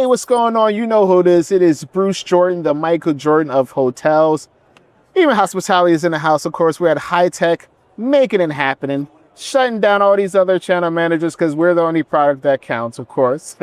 what's going on? You know who it is. It is Bruce Jordan, the Michael Jordan of hotels. Even hospitality is in the house, of course. We're at High Tech, making it happening, shutting down all these other channel managers because we're the only product that counts, of course.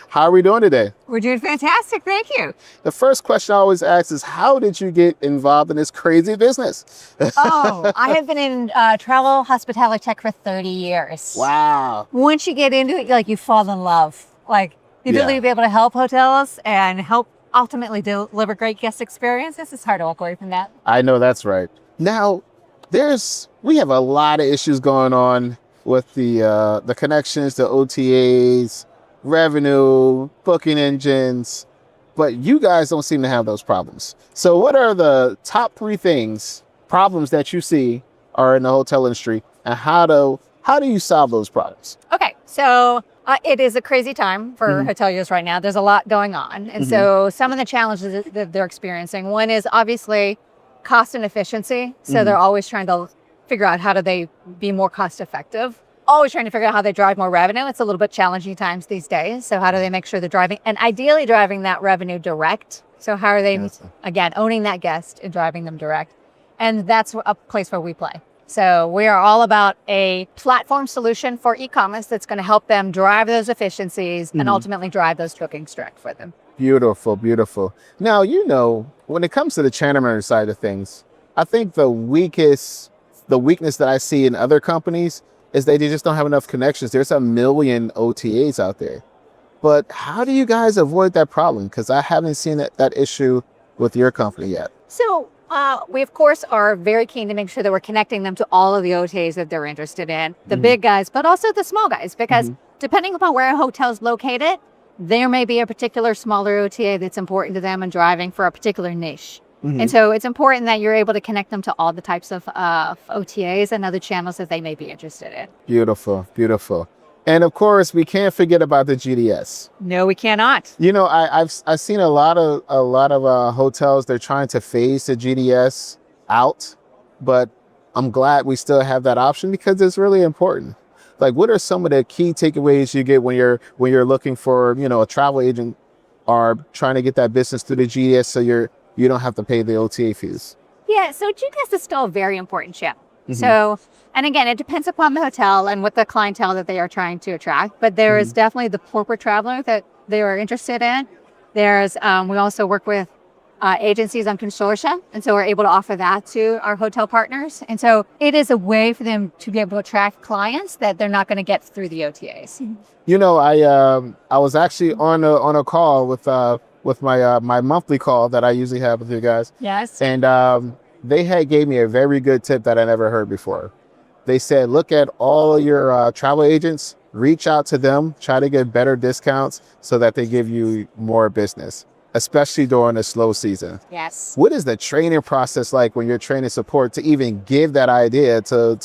How are we doing today? We're doing fantastic. Thank you. The first question I always ask is, how did you get involved in this crazy business? Oh, I have been in travel hospitality tech for 30 years. Wow. Once you get into it, like you fall in love. Like the ability to be able to help hotels and help ultimately deliver great guest experiences. It's hard to walk away from that. I know that's right. Now, we have a lot of issues going on with the connections, the OTAs, revenue, booking engines, but you guys don't seem to have those problems. So what are the top 3 problems that you see are in the hotel industry, and how do you solve those problems? Okay, so it is a crazy time for hoteliers right now. There's a lot going on. And so some of the challenges that they're experiencing, one is obviously cost and efficiency. So they're always trying to figure out how do they be more cost effective. Always trying to figure out how they drive more revenue. It's a little bit challenging times these days. So how do they make sure they're driving, and ideally driving that revenue direct? So how are they, again, owning that guest and driving them direct? And that's a place where we play. So we are all about a platform solution for e-commerce that's going to help them drive those efficiencies and ultimately drive those bookings direct for them. Beautiful, beautiful. Now, when it comes to the channel manager side of things, I think the weakness that I see in other companies is they just don't have enough connections. There's a million OTAs out there. But how do you guys avoid that problem? Because I haven't seen that issue with your company yet. So we, of course, are very keen to make sure that we're connecting them to all of the OTAs that they're interested in, the big guys, but also the small guys, because depending upon where a hotel is located, there may be a particular smaller OTA that's important to them and driving for a particular niche. And so it's important that you're able to connect them to all the types of OTAs and other channels that they may be interested in. Beautiful, beautiful. And of course, we can't forget about the GDS. No, we cannot. I've seen a lot of hotels. They're trying to phase the GDS out, but I'm glad we still have that option because it's really important. Like, what are some of the key takeaways you get when you're looking for a travel agent or trying to get that business through the GDS so you don't have to pay the OTA fees? Yeah, so GDS is still a very important channel. So, and again, it depends upon the hotel and what the clientele that they are trying to attract. But there is definitely the corporate traveler that they are interested in. There's, we also work with agencies on consortia. And so we're able to offer that to our hotel partners. And so it is a way for them to be able to attract clients that they're not going to get through the OTAs. I was actually on a call with my monthly call that I usually have with you guys. Yes. And they gave me a very good tip that I never heard before. They said, look at all your travel agents, reach out to them, try to get better discounts so that they give you more business, especially during a slow season. Yes. What is the training process like when you're training support to even give that idea to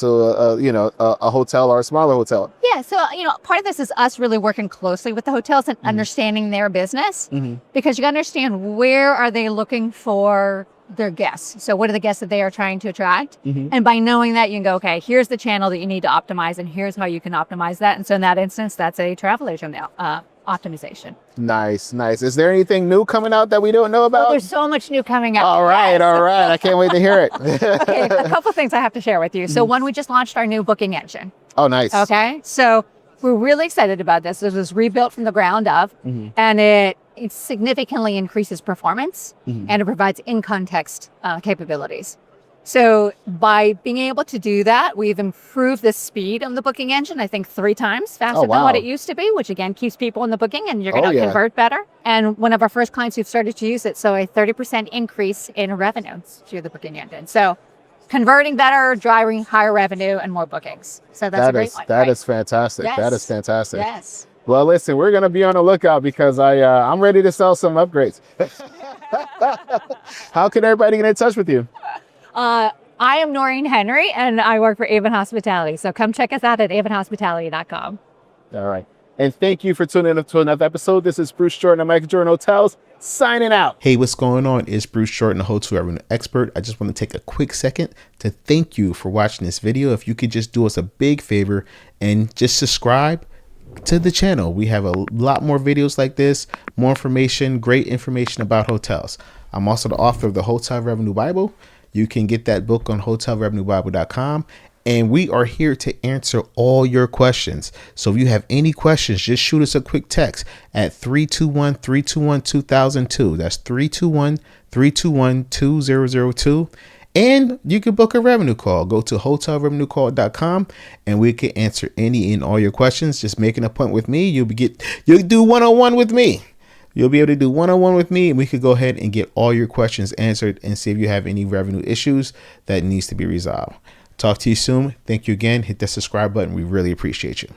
a hotel or a smaller hotel? Yeah, so part of this is us really working closely with the hotels and understanding their business, because you understand where are they looking for their guests. So what are the guests that they are trying to attract? And by knowing that, you can go, okay, here's the channel that you need to optimize, and here's how you can optimize that. And so in that instance, that's a travel agent optimization. Nice. Is there anything new coming out that we don't know about? Oh, there's so much new coming out. All right. I can't wait to hear it. Okay, a couple things I have to share with you. So one, we just launched our new booking engine. Oh, nice. Okay, so we're really excited about this. This was rebuilt from the ground up, and it significantly increases performance, and it provides in-context capabilities. So by being able to do that, we've improved the speed of the booking engine, I think 3 times faster than what it used to be, which again keeps people in the booking and you're going to convert better. And one of our first clients who've started to use it, so a 30% increase in revenue through the booking engine. So converting better, driving higher revenue and more bookings. So that's a great one. That is fantastic. Yes. That is fantastic. Yes. Well, listen, we're going to be on the lookout because I'm ready to sell some upgrades. How can everybody get in touch with you? I am Noreen Henry, and I work for Aven Hospitality. So come check us out at avenhospitality.com. All right. And thank you for tuning in to another episode. This is Bruce Jordan of Michael Jordan Hotels, signing out. Hey, what's going on? It's Bruce Jordan, the hotel revenue expert. I just want to take a quick second to thank you for watching this video. If you could just do us a big favor and just subscribe, to the channel. We have a lot more videos like this, more information, great information about hotels. I'm also the author of the Hotel Revenue Bible. You can get that book on hotelrevenuebible.com. And we are here to answer all your questions. So if you have any questions, just shoot us a quick text at 321-321-2002. That's 321-321-2002. And you can book a revenue call. Go to hotelrevenuecall.com and we can answer any and all your questions. Just make an appointment with me. You'll do one-on-one with me. You'll be able to do one-on-one with me, and we could go ahead and get all your questions answered and see if you have any revenue issues that needs to be resolved. Talk to you soon. Thank you again. Hit that subscribe button. We really appreciate you.